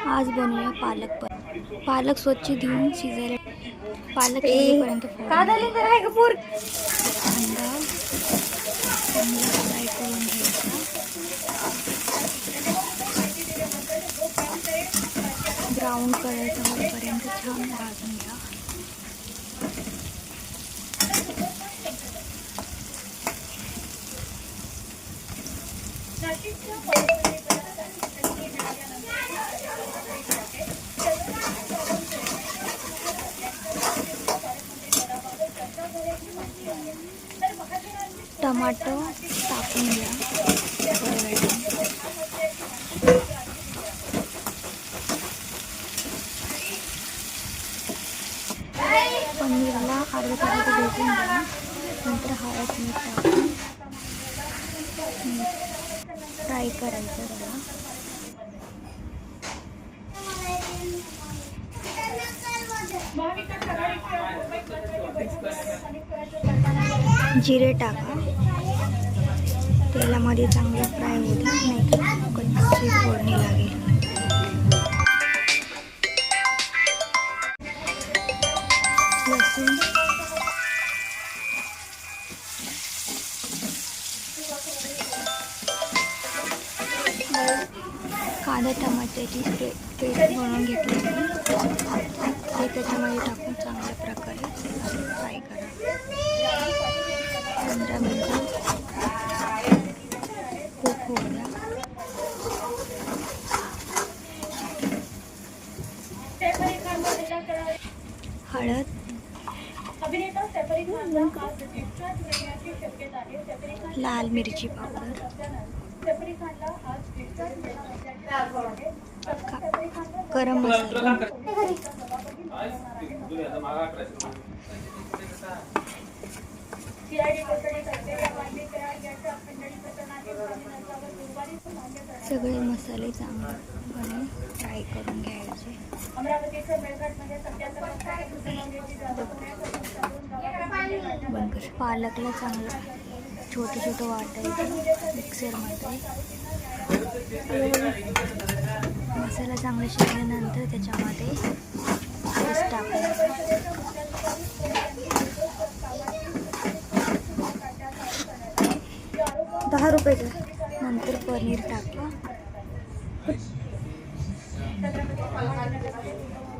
आज बनवूया पालक स्वच्छ धुवून शिजायला पालक शिजेपर्यंत कांदा चांगला फ्राय करून घ्यायचा। ब्राऊन कलर होईपर्यंत छान भाजून घ्या। टमाटो टाकून घ्या। पनीरला अर्धा तास भेटून घ्या। नंतर हळद मीठ टाकून फ्राय करायचं त्याला। जिरे टाका। तेलामध्ये चांगलं फ्राय होईल, नाही तर कच्ची फोडणी लागेल। लसूण कांदा टमाट्याची पेस्ट बनवून घेतली ते त्याच्यामध्ये टाकून चांगल्या प्रकारे फ्राय करा। 15 मिनिटं कुक होऊ द्या। हळद, लाल मिरची पावडर, गरम मसाला, सगळे मसाले चांगले फ्राय करून घ्यायचे। पालकला चांगलं छोटं छोटं वाटायचं मिक्सरमध्ये। मसाला चांगला शिजल्यानंतर त्याच्यामध्ये पेस्ट टाकायचं। 10 रुपयाचं। नंतर पनीर टाका।